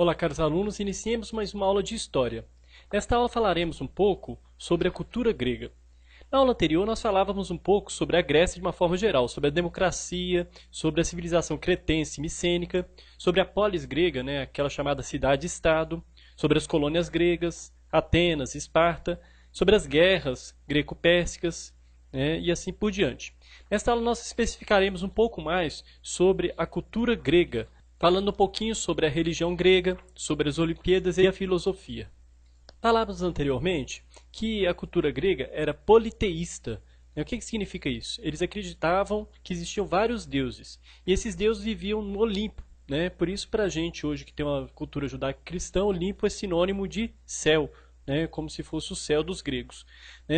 Olá, caros alunos, iniciemos mais uma aula de História. Nesta aula falaremos um pouco sobre a cultura grega. Na aula anterior nós falávamos um pouco sobre a Grécia de uma forma geral, sobre a democracia, sobre a civilização cretense e micênica, sobre a polis grega, aquela chamada cidade-estado, sobre as colônias gregas, Atenas, Esparta, sobre as guerras greco-pérsicas, e assim por diante. Nesta aula nós especificaremos um pouco mais sobre a cultura grega, falando um pouquinho sobre a religião grega, sobre as Olimpíadas e a filosofia. Falávamos anteriormente que a cultura grega era politeísta. O que significa isso? Eles acreditavam que existiam vários deuses, e esses deuses viviam no Olimpo. Por isso, para a gente hoje que tem uma cultura judaico-cristã, Olimpo é sinônimo de céu, como se fosse o céu dos gregos.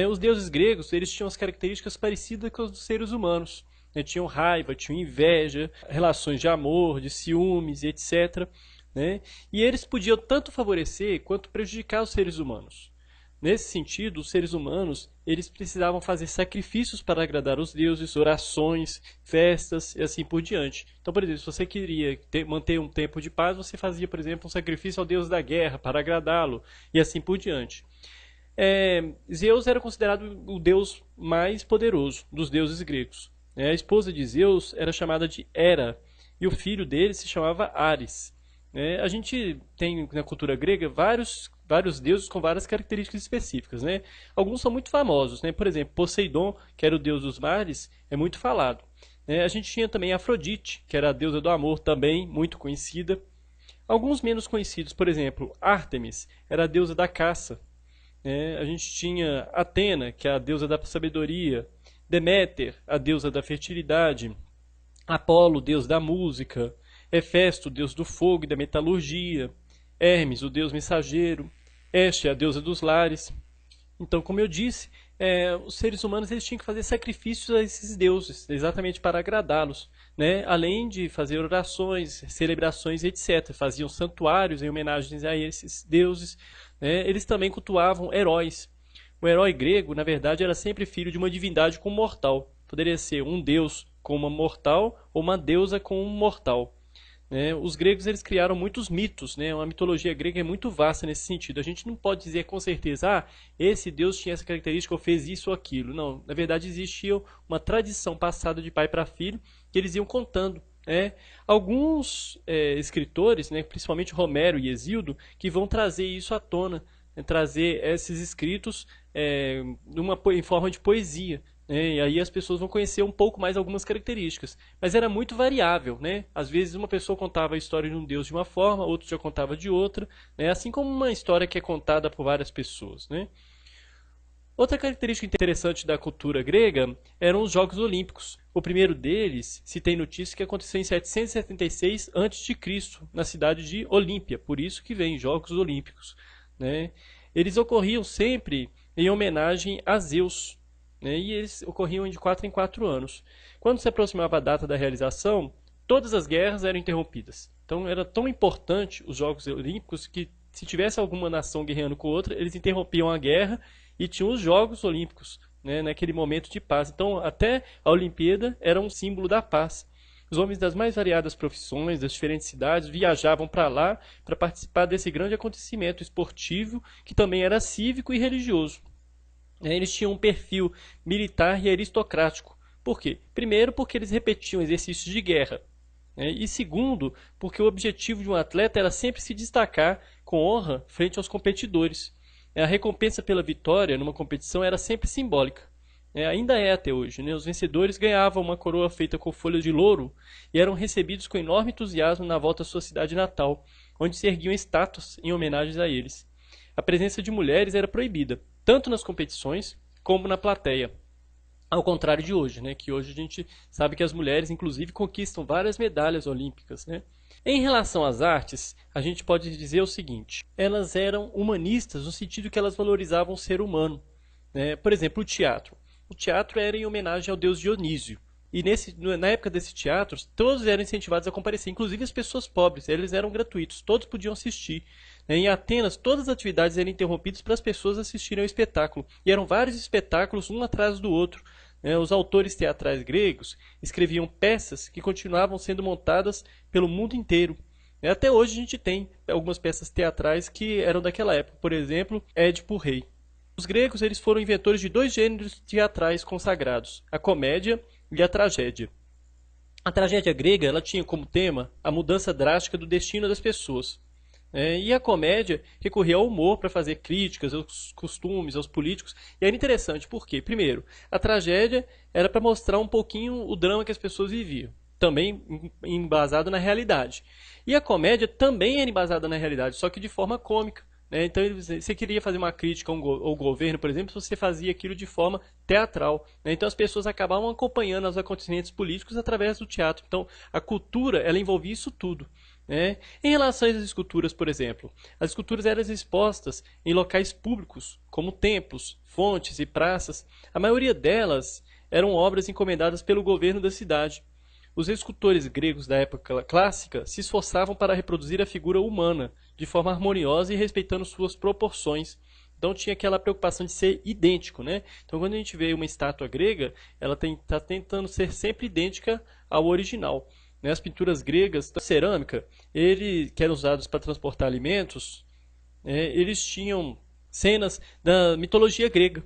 Os deuses gregos eles tinham as características parecidas com as dos seres humanos. Tinham raiva, tinham inveja, relações de amor, de ciúmes, etc. E eles podiam tanto favorecer quanto prejudicar os seres humanos. Nesse sentido, os seres humanos eles precisavam fazer sacrifícios para agradar os deuses, orações, festas e assim por diante. Então, por exemplo, se você queria manter um tempo de paz, você fazia, por exemplo, um sacrifício ao deus da guerra para agradá-lo e assim por diante. Zeus era considerado o deus mais poderoso dos deuses gregos. A esposa de Zeus era chamada de Hera e o filho dele se chamava Ares. A gente tem na cultura grega vários deuses com várias características específicas. Alguns são muito famosos. Por exemplo, Poseidon, que era o deus dos mares, é muito falado. A gente tinha também Afrodite, que era a deusa do amor, também muito conhecida. Alguns menos conhecidos, por exemplo, Ártemis, era a deusa da caça. A gente tinha Atena, que é a deusa da sabedoria. Deméter, a deusa da fertilidade, Apolo, deus da música, Hefesto, deus do fogo e da metalurgia, Hermes, o deus mensageiro, Este, a deusa dos lares. Então, como eu disse, os seres humanos eles tinham que fazer sacrifícios a esses deuses, exatamente para agradá-los. Além de fazer orações, celebrações, etc. Faziam santuários em homenagens a esses deuses. Eles também cultuavam heróis. O herói grego, na verdade, era sempre filho de uma divindade com um mortal. Poderia ser um deus com uma mortal ou uma deusa com um mortal. Os gregos eles criaram muitos mitos. A mitologia grega é muito vasta nesse sentido. A gente não pode dizer com certeza, esse deus tinha essa característica ou fez isso ou aquilo. Não, na verdade existia uma tradição passada de pai para filho que eles iam contando. Alguns escritores, principalmente Romero e Hesíodo, que vão trazer isso à tona, trazer esses escritos em forma de poesia. E aí as pessoas vão conhecer um pouco mais algumas características. Mas era muito variável. Às vezes uma pessoa contava a história de um deus de uma forma, outro já contava de outra. Assim como uma história que é contada por várias pessoas. Outra característica interessante da cultura grega eram os Jogos Olímpicos. O primeiro deles se tem notícia que aconteceu em 776 a.C., na cidade de Olímpia. Por isso que vem Jogos Olímpicos. Eles ocorriam sempre em homenagem a Zeus, e eles ocorriam de 4 em 4 anos. Quando se aproximava a data da realização, todas as guerras eram interrompidas. Então era tão importante os Jogos Olímpicos que se tivesse alguma nação guerreando com outra, eles interrompiam a guerra e tinham os Jogos Olímpicos, naquele momento de paz. Então até a Olimpíada era um símbolo da paz. Os homens das mais variadas profissões, das diferentes cidades, viajavam para lá para participar desse grande acontecimento esportivo, que também era cívico e religioso. Eles tinham um perfil militar e aristocrático. Por quê? Primeiro, porque eles repetiam exercícios de guerra. E segundo, porque o objetivo de um atleta era sempre se destacar com honra frente aos competidores. A recompensa pela vitória numa competição era sempre simbólica. Ainda é até hoje. Os vencedores ganhavam uma coroa feita com folhas de louro e eram recebidos com enorme entusiasmo na volta à sua cidade natal, onde se erguiam estátuas em homenagens a eles. A presença de mulheres era proibida, tanto nas competições como na plateia. Ao contrário de hoje, que hoje a gente sabe que as mulheres, inclusive, conquistam várias medalhas olímpicas. Em relação às artes, a gente pode dizer o seguinte: elas eram humanistas no sentido que elas valorizavam o ser humano. Por exemplo, o teatro. O teatro era em homenagem ao deus Dionísio. E na época desse teatro, todos eram incentivados a comparecer, inclusive as pessoas pobres. Eles eram gratuitos, todos podiam assistir. Em Atenas, todas as atividades eram interrompidas para as pessoas assistirem ao espetáculo. E eram vários espetáculos, um atrás do outro. Os autores teatrais gregos escreviam peças que continuavam sendo montadas pelo mundo inteiro. Até hoje a gente tem algumas peças teatrais que eram daquela época, por exemplo, Édipo Rei. Os gregos eles foram inventores de dois gêneros teatrais consagrados, a comédia e a tragédia. A tragédia grega ela tinha como tema a mudança drástica do destino das pessoas. E a comédia recorria ao humor para fazer críticas aos costumes, aos políticos. E era interessante, porque, primeiro, a tragédia era para mostrar um pouquinho o drama que as pessoas viviam, também embasado na realidade. E a comédia também era embasada na realidade, só que de forma cômica. Então, você queria fazer uma crítica ao governo, por exemplo, você fazia aquilo de forma teatral. Então, as pessoas acabavam acompanhando os acontecimentos políticos através do teatro. Então, a cultura, ela envolvia isso tudo. Em relação às esculturas, por exemplo, as esculturas eram expostas em locais públicos, como templos, fontes e praças. A maioria delas eram obras encomendadas pelo governo da cidade. Os escultores gregos da época clássica se esforçavam para reproduzir a figura humana, de forma harmoniosa e respeitando suas proporções. Então tinha aquela preocupação de ser idêntico, né? Então quando a gente vê uma estátua grega, ela está tentando ser sempre idêntica ao original. As pinturas gregas, da cerâmica, que eram usados para transportar alimentos, eles tinham cenas da mitologia grega,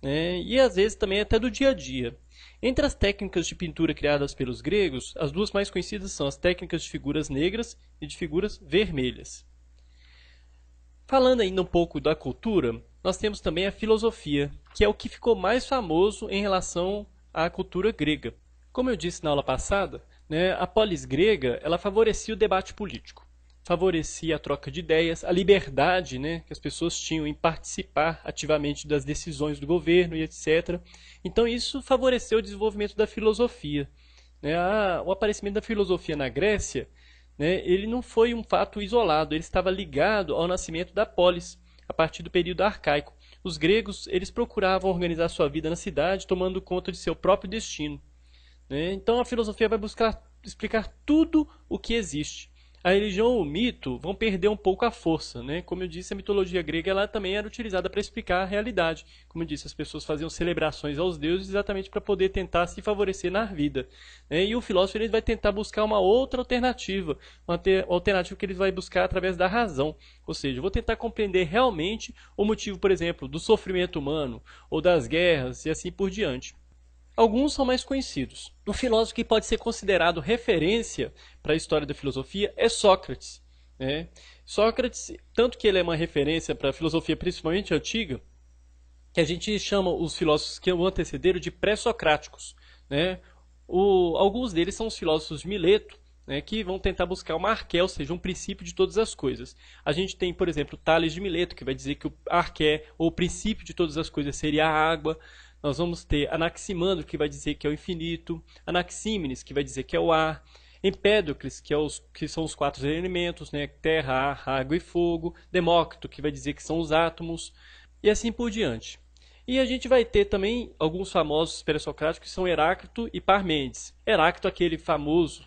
e às vezes também até do dia a dia. Entre as técnicas de pintura criadas pelos gregos, as duas mais conhecidas são as técnicas de figuras negras e de figuras vermelhas. Falando ainda um pouco da cultura, nós temos também a filosofia, que é o que ficou mais famoso em relação à cultura grega. Como eu disse na aula passada, a polis grega ela favorecia o debate político, favorecia a troca de ideias, a liberdade que as pessoas tinham em participar ativamente das decisões do governo e etc. Então isso favoreceu o desenvolvimento da filosofia. O aparecimento da filosofia na Grécia, ele não foi um fato isolado, ele estava ligado ao nascimento da polis, a partir do período arcaico. Os gregos eles procuravam organizar sua vida na cidade, tomando conta de seu próprio destino. Então a filosofia vai buscar explicar tudo o que existe. A religião ou o mito vão perder um pouco a força. Como eu disse, a mitologia grega ela também era utilizada para explicar a realidade. Como eu disse, as pessoas faziam celebrações aos deuses exatamente para poder tentar se favorecer na vida. E o filósofo ele vai tentar buscar uma outra alternativa, uma alternativa que ele vai buscar através da razão. Ou seja, eu vou tentar compreender realmente o motivo, por exemplo, do sofrimento humano, ou das guerras e assim por diante. Alguns são mais conhecidos. Um filósofo que pode ser considerado referência para a história da filosofia é Sócrates. Sócrates, tanto que ele é uma referência para a filosofia principalmente antiga, que a gente chama os filósofos que o antecederam de pré-socráticos. Alguns deles são os filósofos de Mileto, que vão tentar buscar uma arqué, ou seja, um princípio de todas as coisas. A gente tem, por exemplo, Tales de Mileto, que vai dizer que o arqué, ou o princípio de todas as coisas, seria a água. Nós vamos ter Anaximandro, que vai dizer que é o infinito, Anaxímenes, que vai dizer que é o ar, Empédocles, que são os quatro elementos, terra, ar, água e fogo, Demócrito, que vai dizer que são os átomos, e assim por diante. E a gente vai ter também alguns famosos pré-socráticos, que são Heráclito e Parmênides. Heráclito, aquele famoso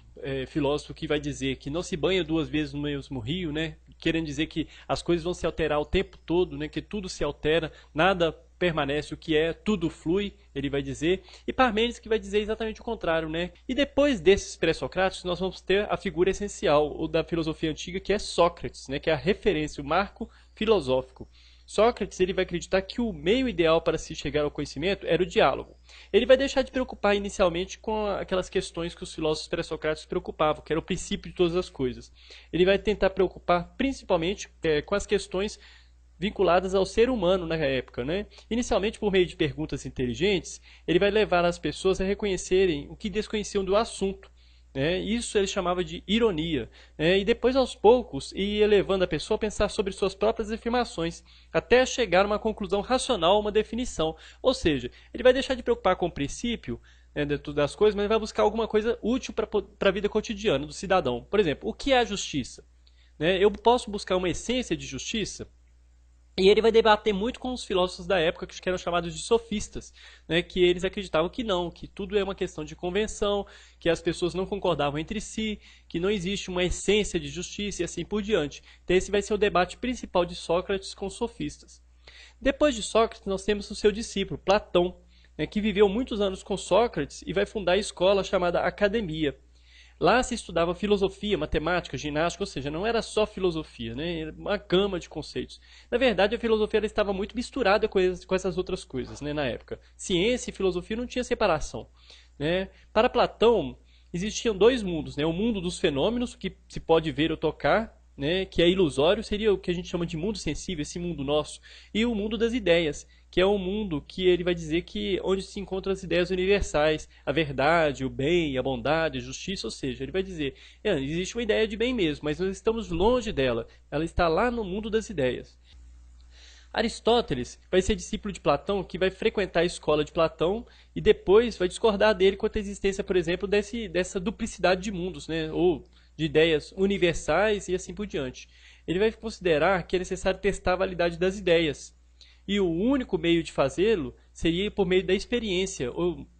filósofo que vai dizer que não se banha duas vezes no mesmo rio, querendo dizer que as coisas vão se alterar o tempo todo, que tudo se altera, nada permanece o que é, tudo flui, ele vai dizer, e Parmênides que vai dizer exatamente o contrário, E depois desses pré-socráticos, nós vamos ter a figura essencial da filosofia antiga, que é Sócrates, que é a referência, o marco filosófico. Sócrates ele vai acreditar que o meio ideal para se chegar ao conhecimento era o diálogo. Ele vai deixar de preocupar inicialmente com aquelas questões que os filósofos pré-socráticos preocupavam, que era o princípio de todas as coisas. Ele vai tentar preocupar principalmente com as questões vinculadas ao ser humano na época. Inicialmente, por meio de perguntas inteligentes, ele vai levar as pessoas a reconhecerem o que desconheciam do assunto. Isso ele chamava de ironia. E depois, aos poucos, ia levando a pessoa a pensar sobre suas próprias afirmações, até chegar a uma conclusão racional, uma definição. Ou seja, ele vai deixar de preocupar com o princípio das coisas, mas vai buscar alguma coisa útil para a vida cotidiana do cidadão. Por exemplo, o que é a justiça? Eu posso buscar uma essência de justiça? E ele vai debater muito com os filósofos da época, que eram chamados de sofistas, que eles acreditavam que não, que tudo é uma questão de convenção, que as pessoas não concordavam entre si, que não existe uma essência de justiça e assim por diante. Então esse vai ser o debate principal de Sócrates com os sofistas. Depois de Sócrates, nós temos o seu discípulo, Platão, que viveu muitos anos com Sócrates e vai fundar a escola chamada Academia. Lá se estudava filosofia, matemática, ginástica, ou seja, não era só filosofia, né? Era uma gama de conceitos. Na verdade, a filosofia ela estava muito misturada com essas outras coisas, né, na época. Ciência e filosofia não tinha separação, né? Para Platão, existiam dois mundos, né? O mundo dos fenômenos, que se pode ver ou tocar, né? Que é ilusório, seria o que a gente chama de mundo sensível, esse mundo nosso. E o mundo das ideias, que é um mundo que ele vai dizer que onde se encontram as ideias universais, a verdade, o bem, a bondade, a justiça, ou seja, ele vai dizer, existe uma ideia de bem mesmo, mas nós estamos longe dela, ela está lá no mundo das ideias. Aristóteles vai ser discípulo de Platão, que vai frequentar a escola de Platão e depois vai discordar dele quanto à existência, por exemplo, dessa duplicidade de mundos, né? Ou de ideias universais e assim por diante. Ele vai considerar que é necessário testar a validade das ideias. E o único meio de fazê-lo seria por meio da experiência.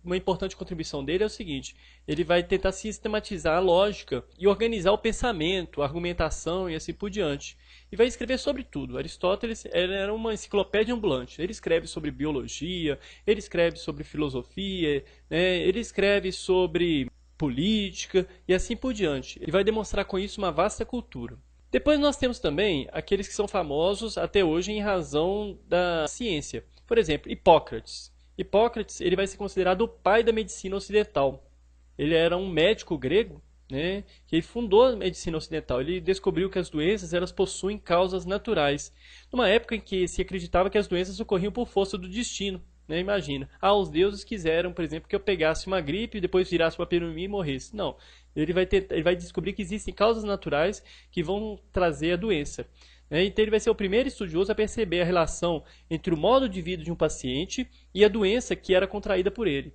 Uma importante contribuição dele é o seguinte: ele vai tentar sistematizar a lógica e organizar o pensamento, a argumentação e assim por diante. E vai escrever sobre tudo. Aristóteles era uma enciclopédia ambulante. Ele escreve sobre biologia, ele escreve sobre filosofia, né? Ele escreve sobre política e assim por diante. Ele vai demonstrar com isso uma vasta cultura. Depois nós temos também aqueles que são famosos até hoje em razão da ciência. Por exemplo, Hipócrates. Hipócrates ele vai ser considerado o pai da medicina ocidental. Ele era um médico grego, né, que fundou a medicina ocidental. Ele descobriu que as doenças elas possuem causas naturais. Numa época em que se acreditava que as doenças ocorriam por força do destino. Né? Imagina, os deuses quiseram, por exemplo, que eu pegasse uma gripe e depois virasse uma pneumonia e morresse. Não, ele vai descobrir que existem causas naturais que vão trazer a doença. Né? Então ele vai ser o primeiro estudioso a perceber a relação entre o modo de vida de um paciente e a doença que era contraída por ele.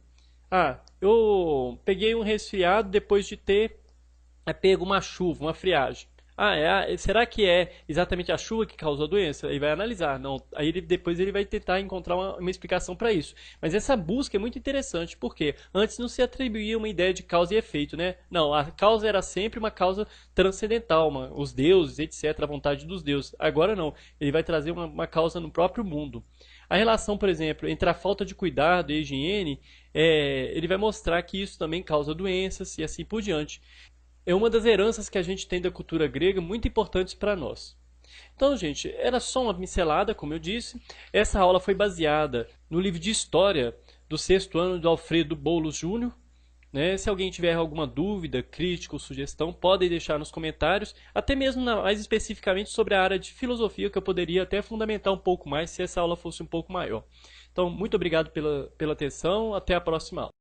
Eu peguei um resfriado depois de ter pego uma chuva, uma friagem. Será que é exatamente a chuva que causou a doença? Ele vai analisar. Não, aí depois ele vai tentar encontrar uma explicação para isso. Mas essa busca é muito interessante, porque antes não se atribuía uma ideia de causa e efeito, né? Não, a causa era sempre uma causa transcendental, os deuses, etc., a vontade dos deuses. Agora não, ele vai trazer uma causa no próprio mundo. A relação, por exemplo, entre a falta de cuidado e a higiene, ele vai mostrar que isso também causa doenças e assim por diante. É uma das heranças que a gente tem da cultura grega muito importantes para nós. Então, gente, era só uma pincelada, como eu disse. Essa aula foi baseada no livro de História do 6º ano do Alfredo Boulos Júnior. Né? Se alguém tiver alguma dúvida, crítica ou sugestão, podem deixar nos comentários, até mesmo mais especificamente sobre a área de filosofia, que eu poderia até fundamentar um pouco mais se essa aula fosse um pouco maior. Então, muito obrigado pela atenção, até a próxima aula.